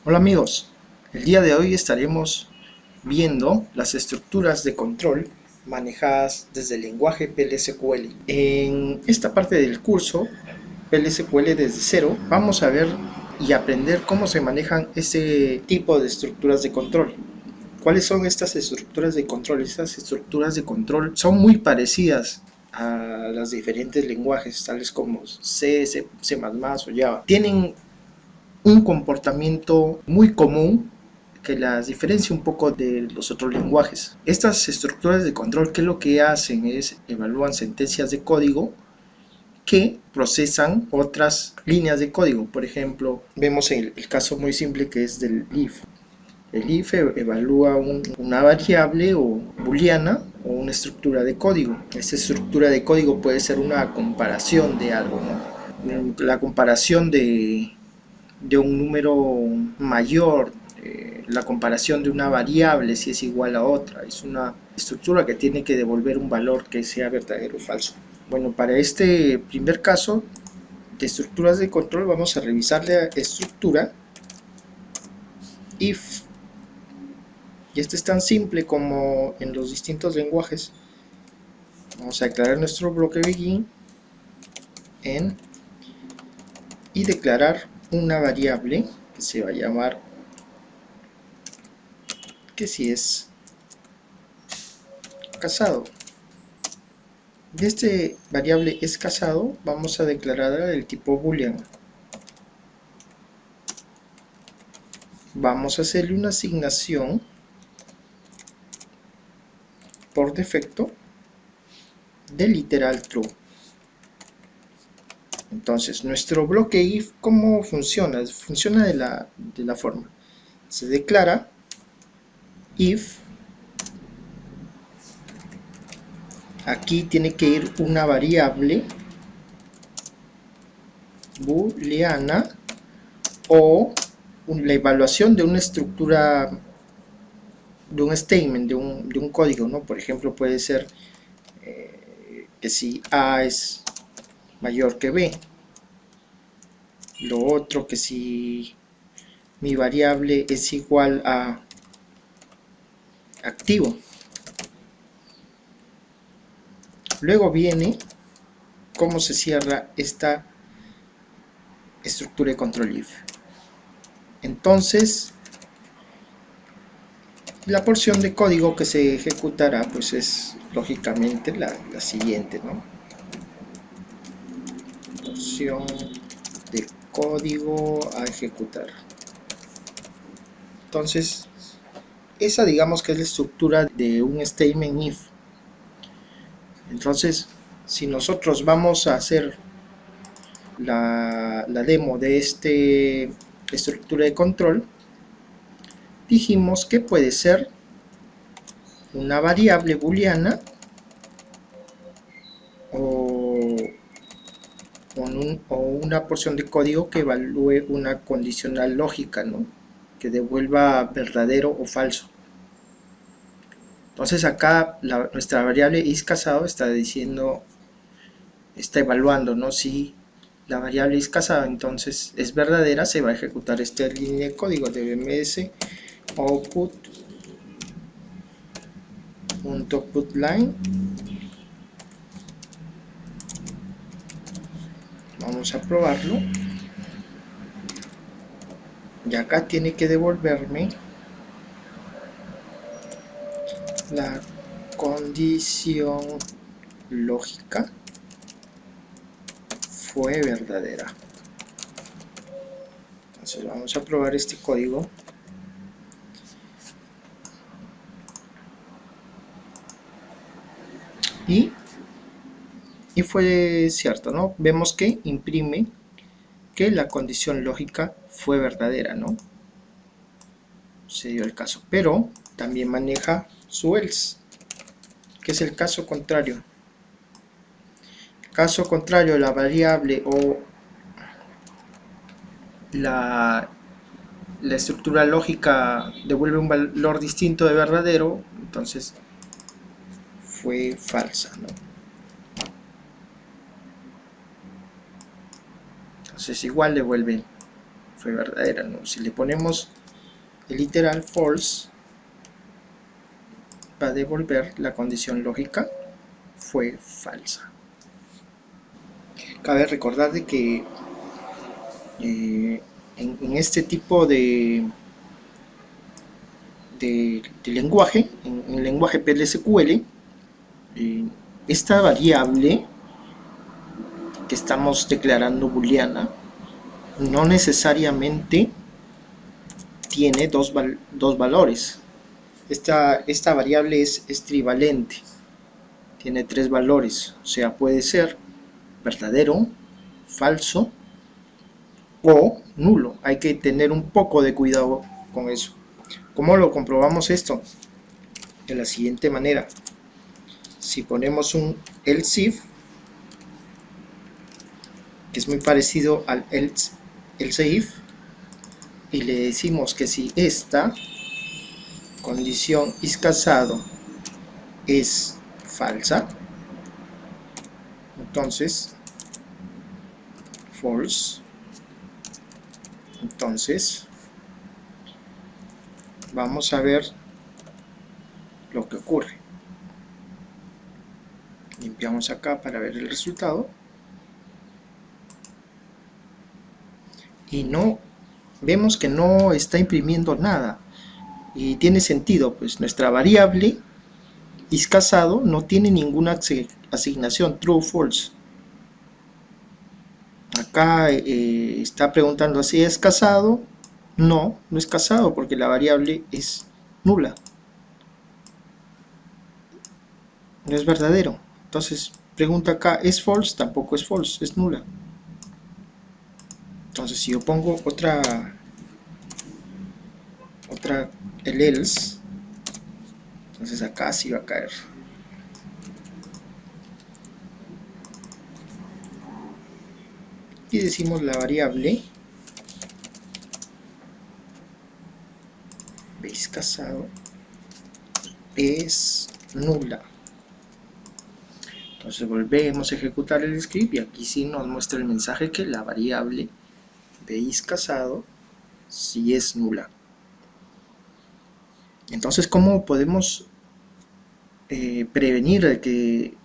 Hola amigos, el día de hoy estaremos viendo las estructuras de control manejadas desde el lenguaje PLSQL. En esta parte del curso PLSQL desde cero vamos a ver y aprender cómo se manejan este tipo de estructuras de control. ¿Cuáles son estas estructuras de control? Estas estructuras de control son muy parecidas a los diferentes lenguajes, tales como C, C++ o Java. Tienen un comportamiento muy común que las diferencia un poco de los otros lenguajes. Estas estructuras de control, ¿qué es lo que hacen? Es evalúan sentencias de código que procesan otras líneas de código. Por ejemplo, vemos el caso muy simple que es del if. El if evalúa una variable o booleana o una estructura de código. Esta estructura de código puede ser una comparación de algo, ¿no? La comparación de un número mayor, la comparación de una variable si es igual a otra. Es una estructura que tiene que devolver un valor que sea verdadero o falso. Bueno, para este primer caso de estructuras de control vamos a revisar la estructura if. Y esto es tan simple como en los distintos lenguajes. Vamos a declarar nuestro bloque begin en y declarar una variable que se va a llamar que si es casado. De este variable es casado vamos a declarar el tipo boolean. Vamos a hacerle una asignación por defecto de literal true. Entonces nuestro bloque if, ¿cómo funciona? Funciona de la forma. Se declara if. Aquí tiene que ir una variable booleana o la evaluación de una estructura, de un statement, de un código, ¿no? Por ejemplo, puede ser que si A es mayor que B. Lo otro, que si mi variable es igual a activo. Luego viene cómo se cierra esta estructura de control if. Entonces, la porción de código que se ejecutará pues es lógicamente la siguiente, ¿no? Porción de código a ejecutar. Entonces, esa digamos que es la estructura de un statement if. Entonces, si nosotros vamos a hacer la demo de esta estructura de control, dijimos que puede ser una variable booleana o una porción de código que evalúe una condicional lógica, ¿no? Que devuelva verdadero o falso. Entonces acá nuestra variable is casado está diciendo, está evaluando, ¿no? Si la variable is casado entonces es verdadera, se va a ejecutar esta línea de código de bms output.putLine. Vamos a probarlo. Y acá tiene que devolverme la condición lógica fue verdadera. Entonces vamos a probar este código. Y fue cierto, ¿no? Vemos que imprime que la condición lógica fue verdadera, ¿no? Se dio el caso, pero también maneja su else, que es el caso contrario. Caso contrario, la variable o la estructura lógica devuelve un valor distinto de verdadero, entonces fue falsa, ¿no? Entonces igual devuelve fue verdadera, ¿no? Si le ponemos el literal false, va a devolver la condición lógica fue falsa. Cabe recordar de que en este tipo de lenguaje, en el lenguaje PLSQL, esta variable que estamos declarando booleana no necesariamente tiene dos valores. Esta variable es trivalente, tiene 3 valores, o sea, puede ser verdadero, falso o nulo. Hay que tener un poco de cuidado con eso. ¿Cómo lo comprobamos esto? De la siguiente manera. Si ponemos un else if, que es muy parecido al else if, y le decimos que si esta condición is casado es falsa, entonces false, entonces vamos a ver lo que ocurre. Limpiamos acá para ver el resultado y no vemos que no está imprimiendo nada, y tiene sentido, pues nuestra variable is casado no tiene ninguna asignación true o false. Acá está preguntando si es casado. No, no es casado porque la variable es nula, no es verdadero. Entonces pregunta acá, ¿es false? Tampoco es false, es nula. Entonces si yo pongo el else, entonces acá sí va a caer. Y decimos la variable is casado es nula. Entonces volvemos a ejecutar el script y aquí sí nos muestra el mensaje que la variable de is casado sí es nula. Entonces, ¿cómo podemos prevenir de que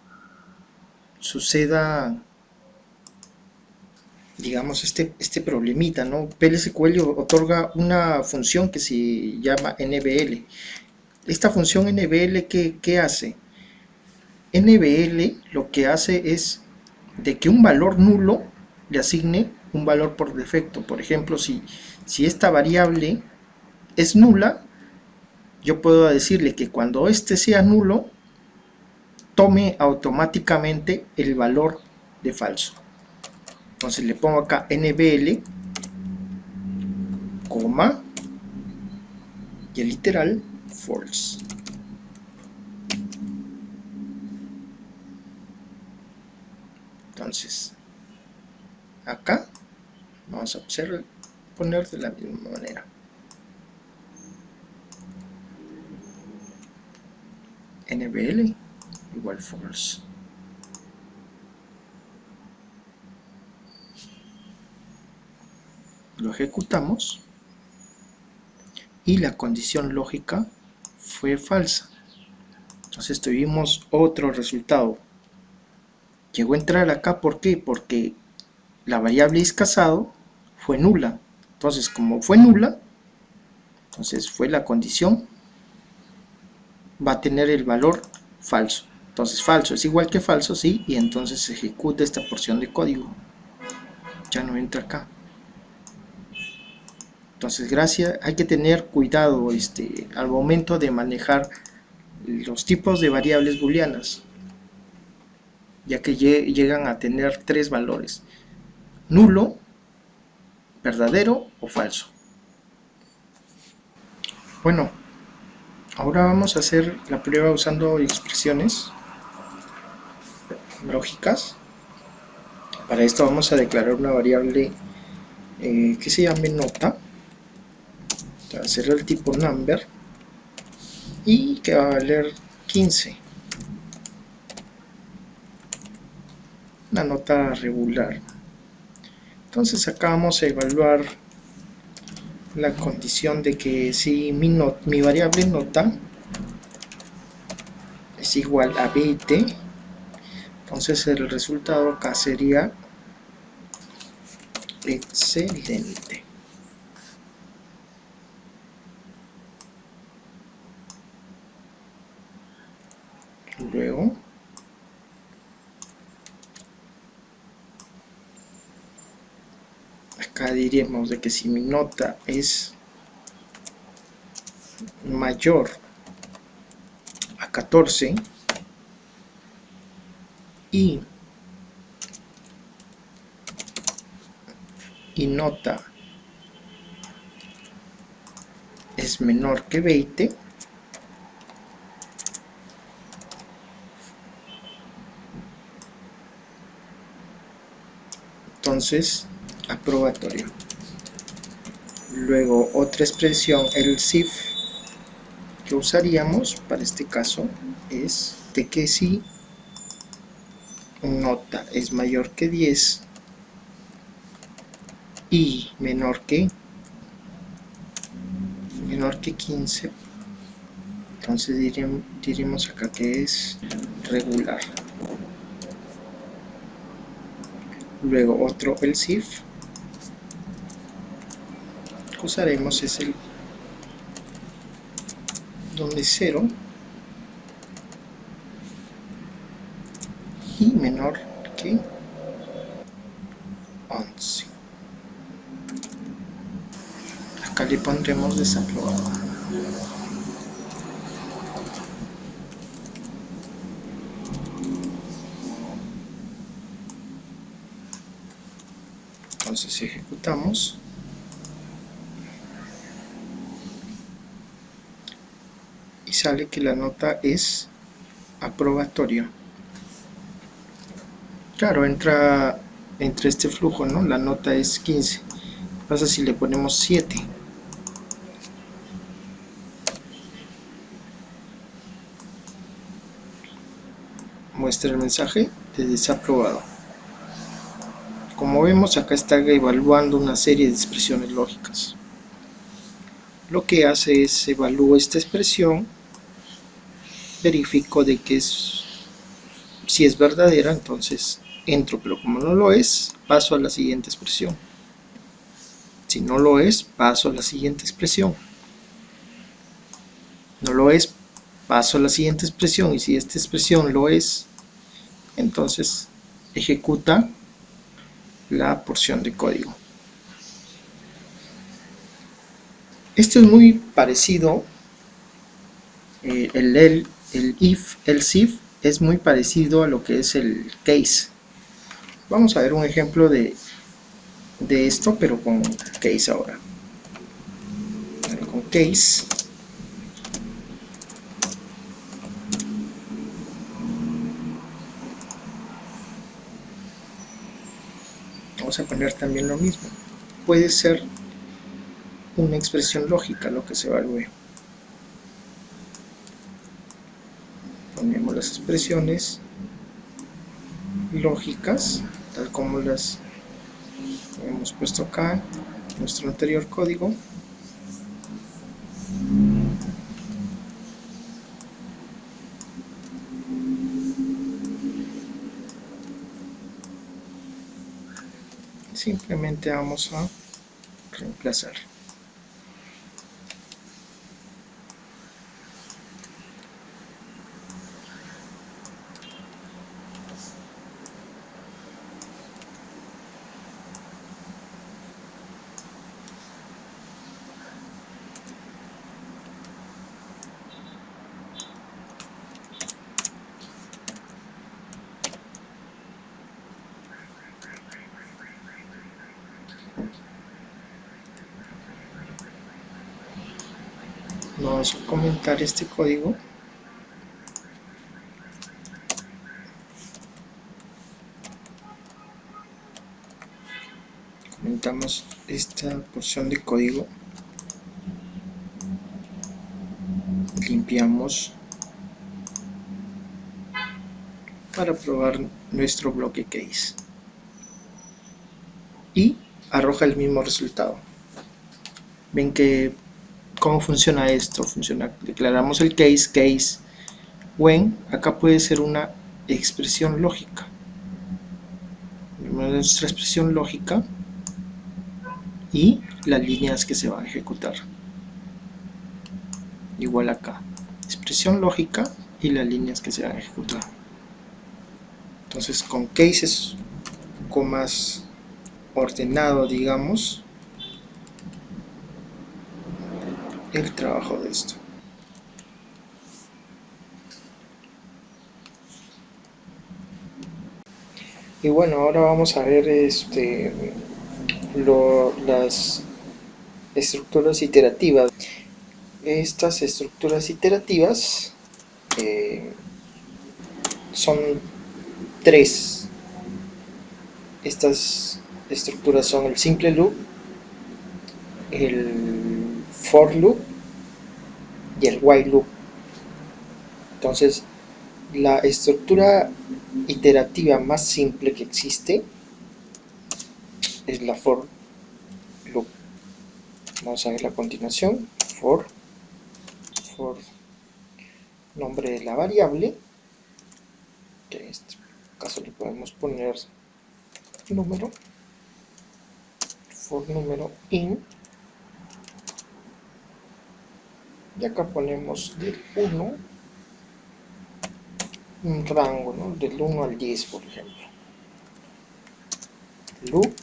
suceda, digamos, este problemita, ¿no? PLSQL otorga una función que se llama NBL. Esta función NBL, ¿qué hace? NBL lo que hace es de que un valor nulo le asigne un valor por defecto. Por ejemplo, si esta variable es nula, yo puedo decirle que cuando este sea nulo, tome automáticamente el valor de falso. Entonces le pongo acá NBL, coma, y el literal false. Entonces, acá vamos a poner de la misma manera. NBL igual false. Lo ejecutamos y la condición lógica fue falsa. Entonces tuvimos otro resultado. Llegó a entrar acá, ¿por qué? Porque la variable is casado fue nula. Entonces, como fue nula, entonces fue la condición, va a tener el valor falso. Entonces falso es igual que falso, sí, y entonces se ejecuta esta porción de código. Ya no entra acá. Entonces hay que tener cuidado al momento de manejar los tipos de variables booleanas, ya que llegan a tener 3 valores: nulo, verdadero o falso. Bueno, ahora vamos a hacer la prueba usando expresiones lógicas. Para esto vamos a declarar una variable que se llame nota, va a ser el tipo number y que va a valer 15, una nota regular. Entonces acá vamos a evaluar la condición de que si mi variable nota es igual a 20, entonces el resultado acá sería excelente. Luego acá diríamos de que si mi nota es mayor a 14 y nota es menor que 20, entonces aprobatorio. Luego otra expresión, el SIF, que usaríamos para este caso es de que si nota es mayor que 10 y menor que 15, entonces diríamos acá que es regular. Luego otro else if que usaremos es el donde 0 y menor que 11. Acá le pondremos desaprobado. Entonces ejecutamos y sale que la nota es aprobatorio. Claro, entra entre este flujo, ¿no? La nota es 15. ¿Qué pasa si le ponemos 7? Muestra el mensaje de desaprobado. Como vemos, acá está evaluando una serie de expresiones lógicas. Lo que hace es evalúa esta expresión, verifico de que si es verdadera, entonces entro, pero como no lo es, paso a la siguiente expresión. Si no lo es, paso a la siguiente expresión. No lo es, paso a la siguiente expresión, y si esta expresión lo es, entonces ejecuta la porción de código. Esto es muy parecido, el if, else if, es muy parecido a lo que es el case. Vamos a ver un ejemplo de esto, pero con case ahora. Con case vamos a poner también lo mismo. Puede ser una expresión lógica lo que se evalúe. Ponemos las expresiones lógicas tal como las hemos puesto acá en nuestro anterior código. Simplemente vamos a reemplazar. Vamos a comentar este código. Comentamos esta porción de código. Limpiamos para probar nuestro bloque case. Y arroja el mismo resultado. Ven que cómo funciona esto. Declaramos el case when. Acá puede ser una expresión lógica. Nuestra expresión lógica y las líneas que se van a ejecutar. Igual acá, expresión lógica y las líneas que se van a ejecutar. Entonces con case es un poco más ordenado, digamos, el trabajo de esto. Y bueno, ahora vamos a ver las estructuras iterativas. Estas estructuras iterativas son tres. Estas estructuras son el simple loop, el for loop y el while loop. Entonces, la estructura iterativa más simple que existe es la for loop. Vamos a ver a continuación. For nombre de la variable, que en este caso le podemos poner número. For número in, y acá ponemos del 1 un rango, ¿no? Del 1 al 10, por ejemplo. Loop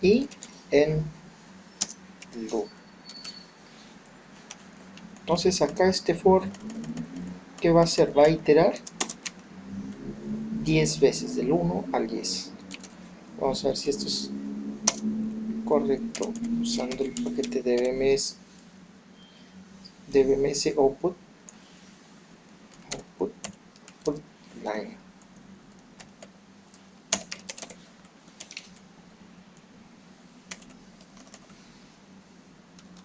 y en loop. Entonces acá este for, ¿qué va a hacer? Va a iterar 10 veces, del 1 al 10. Vamos a ver si esto es correcto, usando el paquete de BMS output line.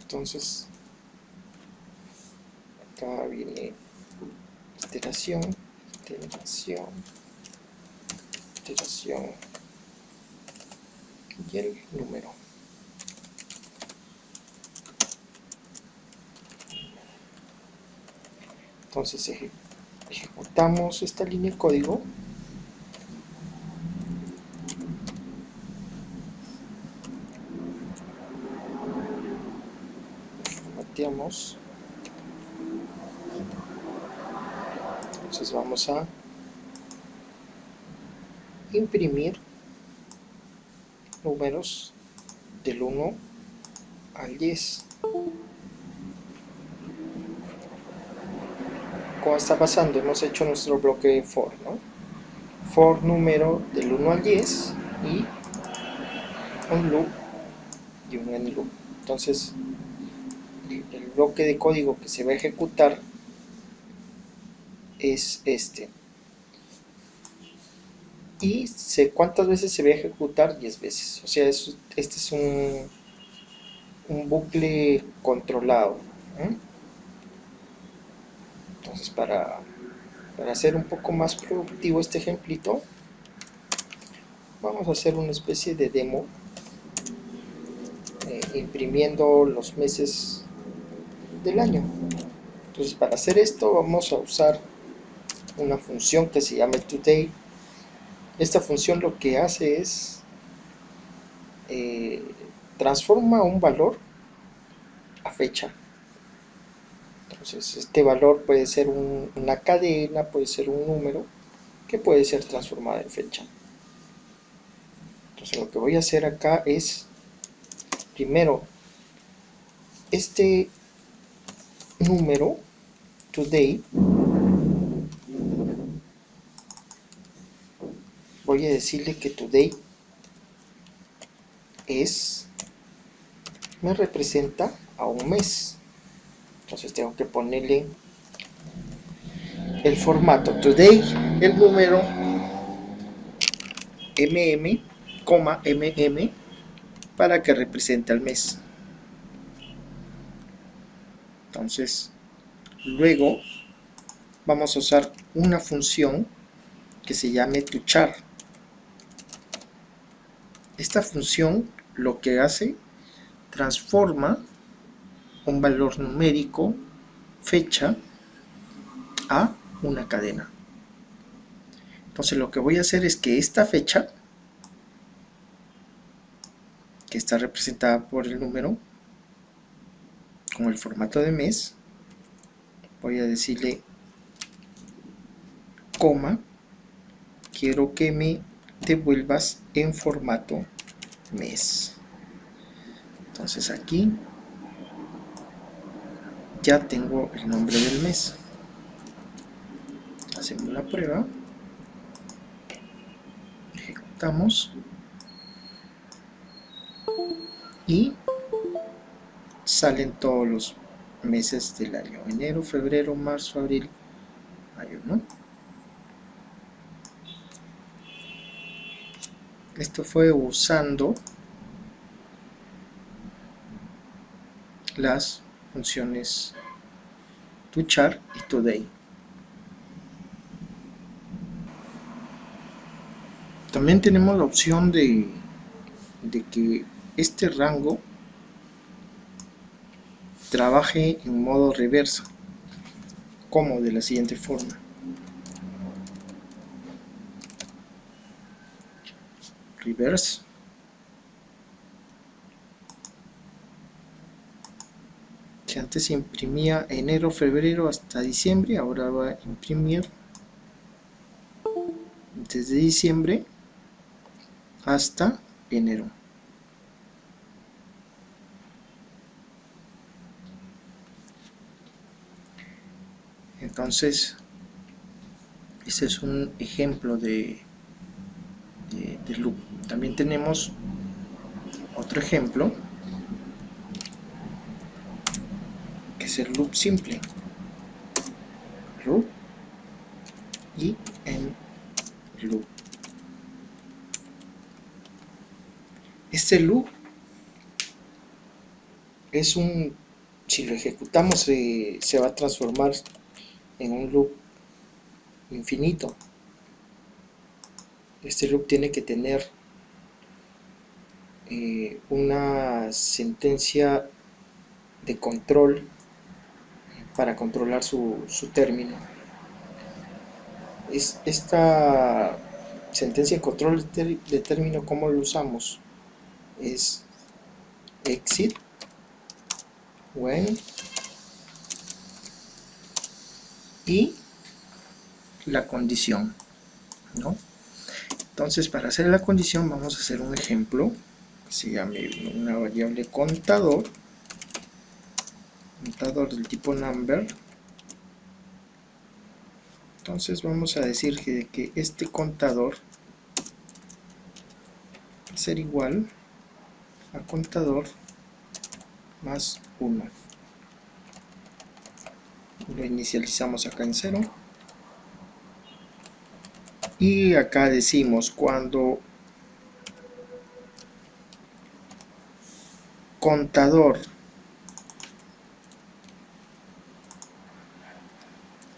Entonces acá viene iteración y el número. Entonces ejecutamos esta línea de código. Formateamos. Entonces vamos a imprimir números del 1 al 10. ¿Cómo está pasando? Hemos hecho nuestro bloque de for, ¿no? For número del 1 al 10 y un loop y un end loop. Entonces el bloque de código que se va a ejecutar es este. Y ¿cuántas veces se va a ejecutar? 10 veces. O sea, este es un bucle controlado. Entonces para hacer un poco más productivo este ejemplito, vamos a hacer una especie de demo, imprimiendo los meses del año. Entonces para hacer esto vamos a usar una función que se llama today. Esta función lo que hace es transforma un valor a fecha. Entonces este valor puede ser una cadena, puede ser un número que puede ser transformado en fecha. Entonces lo que voy a hacer acá es, primero, este número today, voy a decirle que today me representa a un mes. Entonces tengo que ponerle el formato today, el número mm, para que represente al mes. Entonces luego vamos a usar una función que se llame toChar. Esta función lo que hace, transforma un valor numérico, fecha, a una cadena. Entonces lo que voy a hacer es que esta fecha, que está representada por el número, con el formato de mes, voy a decirle coma, quiero que me devuelvas en formato mes. Entonces aquí ya tengo el nombre del mes. Hacemos la prueba, ejecutamos y salen todos los meses del año: enero, febrero, marzo, abril, mayo, ¿no? Esto fue usando las funciones toChart y today. También tenemos la opción de que este rango trabaje en modo reversa, como de la siguiente forma: reverse, que antes imprimía enero, febrero hasta diciembre, ahora va a imprimir desde diciembre hasta enero. Entonces, este es un ejemplo de loop. También tenemos otro ejemplo, que es el loop simple. Loop y en loop. Este loop es si lo ejecutamos se va a transformar en un loop infinito. Este loop tiene que tener una sentencia de control para controlar su término. Esta sentencia de control de término, ¿cómo lo usamos? Es exit when y la condición, ¿no? Entonces, para hacer la condición vamos a hacer un ejemplo que se llame una variable contador del tipo number. Entonces vamos a decir que este contador va a ser igual a contador más 1. Lo inicializamos acá en 0. Y acá decimos cuando contador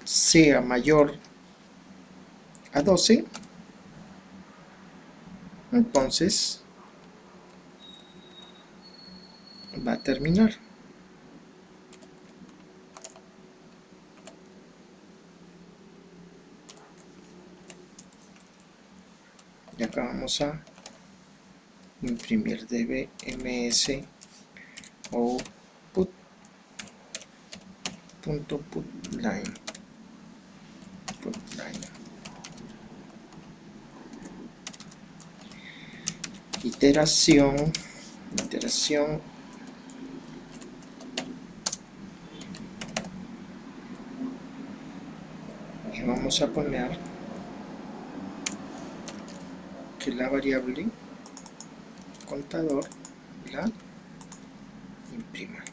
sea mayor a 12, entonces va a terminar. Y acá vamos a imprimir dbms output.putLine. Iteración y vamos a poner que la variable contador la imprima.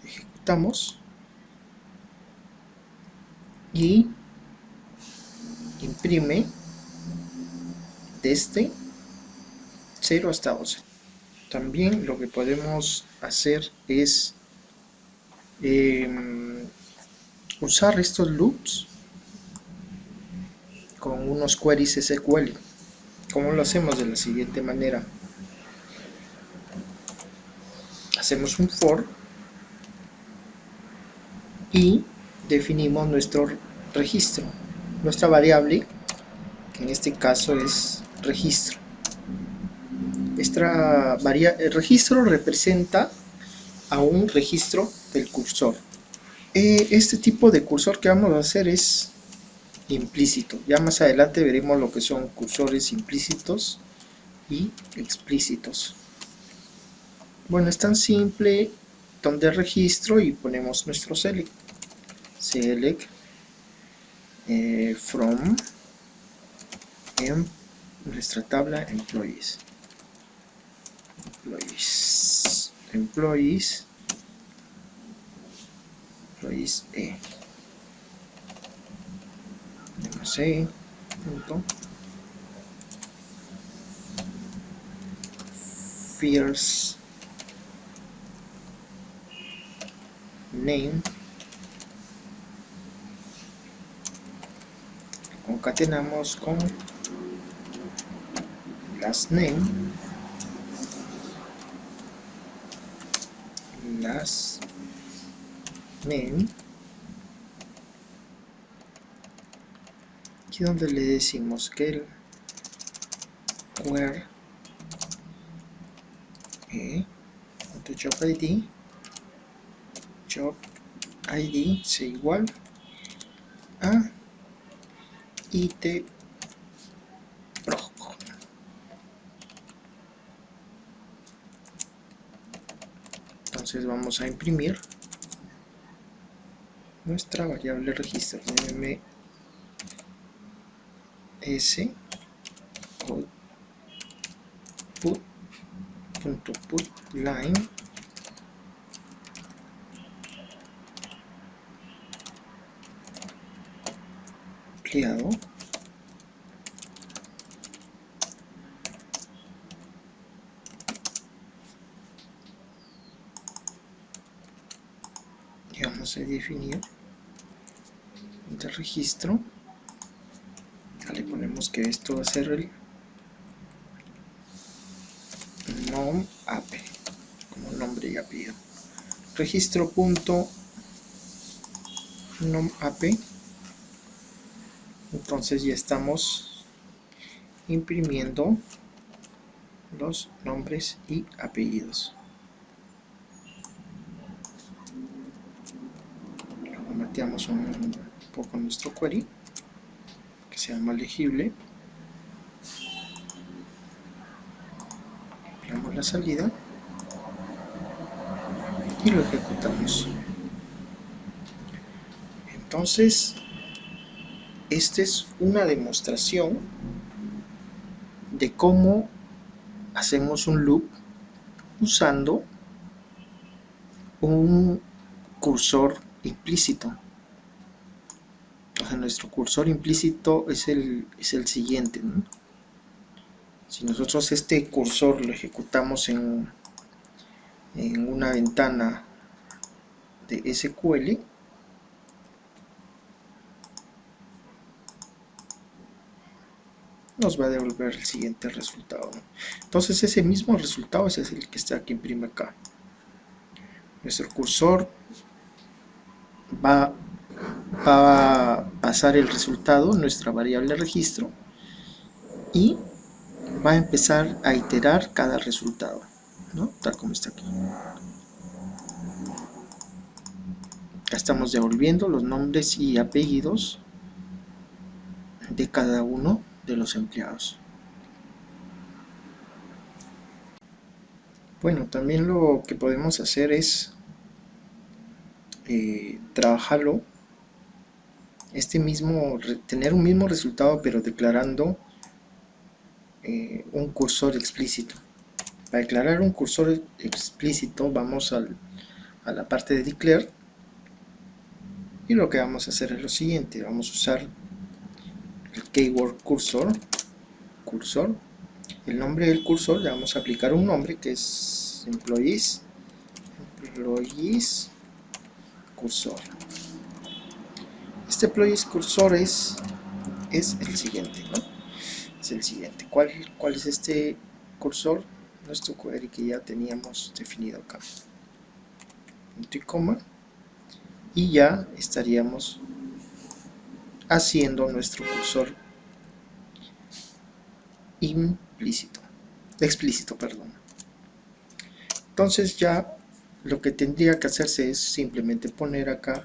Ejecutamos y imprime desde 0 hasta 12. También lo que podemos hacer es usar estos loops con unos queries SQL. ¿Cómo lo hacemos? De la siguiente manera. Hacemos un for y definimos nuestro registro. Nuestra variable, que en este caso es registro. El registro representa a un registro del cursor. Este tipo de cursor que vamos a hacer es implícito. Ya más adelante veremos lo que son cursores implícitos y explícitos. Bueno, es tan simple, donde registro y ponemos nuestro select from en nuestra tabla employees punto first name, concatenamos con last name, aquí donde le decimos que el where job id sea igual a it proc. Entonces vamos a imprimir nuestra variable registro ms output.putLine ampliado y vamos a definir el registro. Ya le ponemos que esto va a ser el nom ap como nombre y apellido. Registro.nom ap. Entonces ya estamos imprimiendo los nombres y apellidos. Formateamos un poco nuestro query que sea más legible. Ampliamos la salida y lo ejecutamos. Entonces, esta es una demostración de cómo hacemos un loop usando un cursor implícito. Entonces nuestro cursor implícito es el siguiente, ¿no? Si nosotros este cursor lo ejecutamos en una ventana de SQL, nos va a devolver el siguiente resultado, ¿no? Entonces ese mismo resultado ese es el que está aquí, imprime acá. Nuestro cursor va a pasar el resultado, nuestra variable registro, y va a empezar a iterar cada resultado, ¿no? Tal como está aquí. Ya estamos devolviendo los nombres y apellidos de cada uno de los empleados. Bueno, también lo que podemos hacer es trabajarlo, tener un mismo resultado, pero declarando un cursor explícito. Para declarar un cursor explícito vamos a la parte de declare, y lo que vamos a hacer es lo siguiente: vamos a usar el keyword cursor, el nombre del cursor, le vamos a aplicar un nombre que es employees cursor. Este employees cursor es el siguiente, ¿no? es el siguiente. ¿Cuál es este cursor? Nuestro query que ya teníamos definido acá. Punto y coma. Y ya estaríamos haciendo nuestro cursor explícito, perdón. Entonces ya lo que tendría que hacerse es simplemente poner acá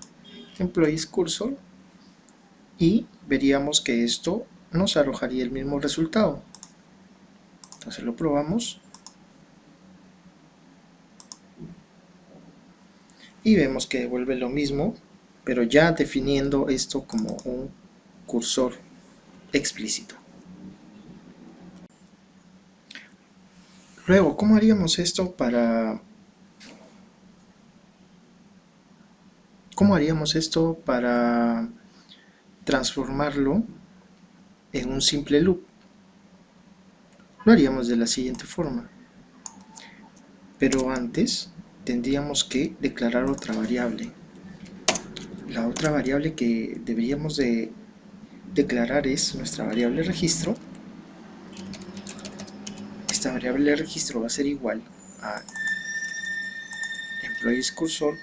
employees cursor y veríamos que esto nos arrojaría el mismo resultado. Entonces lo probamos y vemos que devuelve lo mismo, pero ya definiendo esto como un cursor explícito. Luego, ¿cómo haríamos esto para transformarlo en un simple loop? Lo haríamos de la siguiente forma, pero antes tendríamos que declarar otra variable. La otra variable que deberíamos de declarar es nuestra variable registro. Esta variable de registro va a ser igual a employees cursor,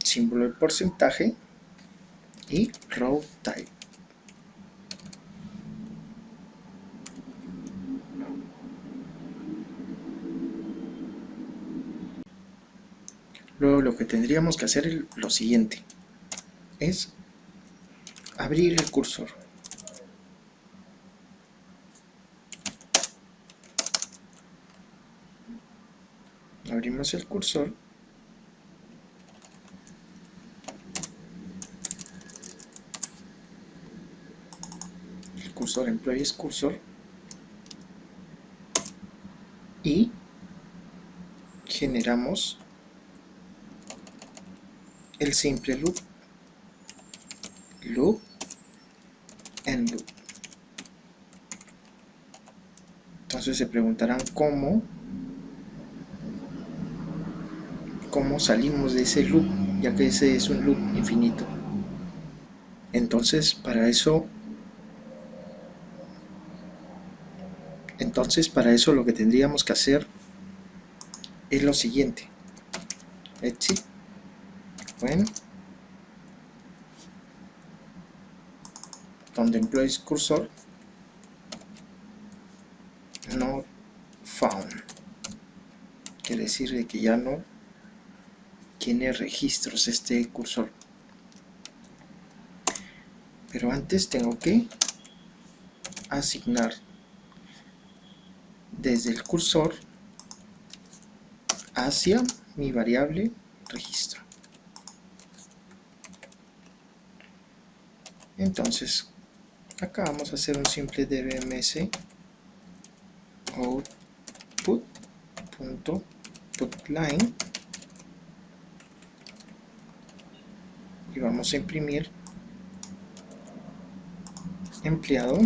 símbolo de porcentaje y row type. Luego lo que tendríamos que hacer es lo siguiente, es abrir el cursor. Abrimos el cursor employees cursor y generamos el simple loop and loop. Entonces se preguntarán cómo salimos de ese loop, ya que ese es un loop infinito. Entonces para eso lo que tendríamos que hacer es lo siguiente: exit when donde employees cursor not found, quiere decir que ya no tiene registros este cursor. Pero antes tengo que asignar desde el cursor hacia mi variable registro. Entonces acá vamos a hacer un simple dbms output.putLine y vamos a imprimir empleado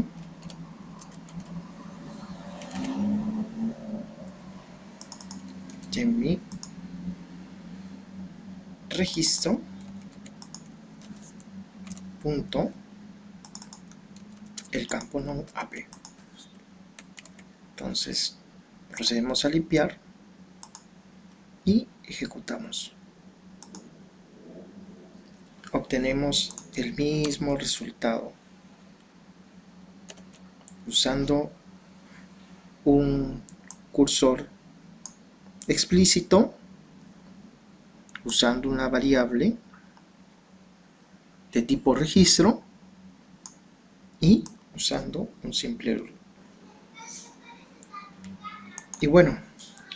en mi registro punto el campo no AP. Entonces procedemos a limpiar y ejecutamos. Obtenemos el mismo resultado usando un cursor explícito, usando una variable de tipo registro y usando un simple loop. Y bueno,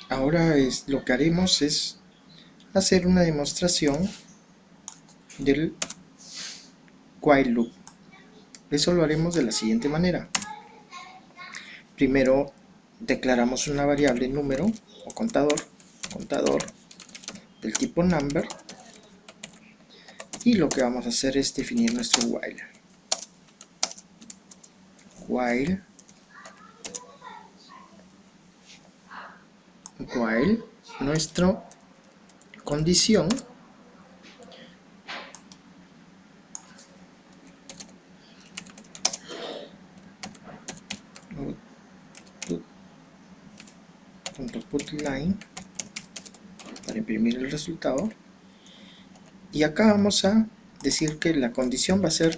ahora lo que haremos es hacer una demostración del while loop. Eso lo haremos de la siguiente manera. Primero declaramos una variable número o contador del tipo number, y lo que vamos a hacer es definir nuestro while nuestra condición .putLine para imprimir el resultado, y acá vamos a decir que la condición va a ser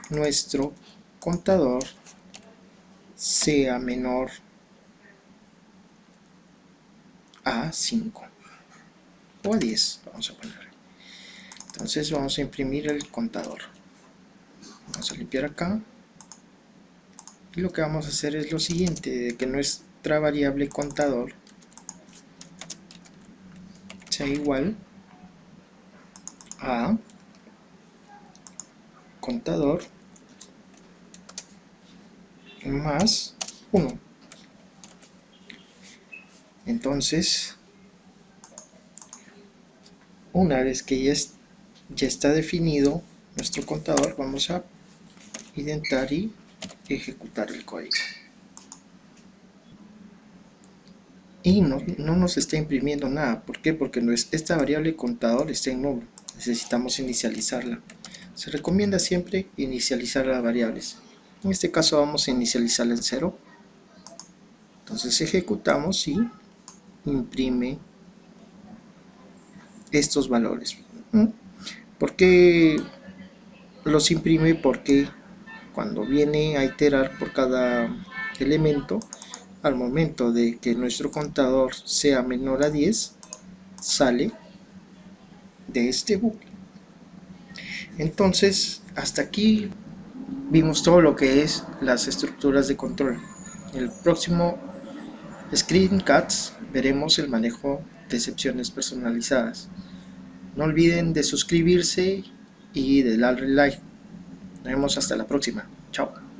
nuestro contador sea menor a 5 o a 10, vamos a poner. Entonces vamos a imprimir el contador, vamos a limpiar acá, y lo que vamos a hacer es lo siguiente, de que nuestra variable contador sea igual a contador más 1. Entonces, una vez que ya está definido nuestro contador, vamos a intentar y ejecutar el código. Y no nos está imprimiendo nada. ¿Por qué? Porque esta variable contador está en nulo. Necesitamos inicializarla. Se recomienda siempre inicializar las variables. En este caso vamos a inicializarla en 0. Entonces ejecutamos y imprime estos valores. ¿Por qué los imprime? Porque cuando viene a iterar por cada elemento, al momento de que nuestro contador sea menor a 10, sale de este bucle. Entonces, hasta aquí vimos todo lo que es las estructuras de control. En el próximo screencast veremos el manejo de excepciones personalizadas. No olviden de suscribirse y de darle like. Nos vemos hasta la próxima. Chao.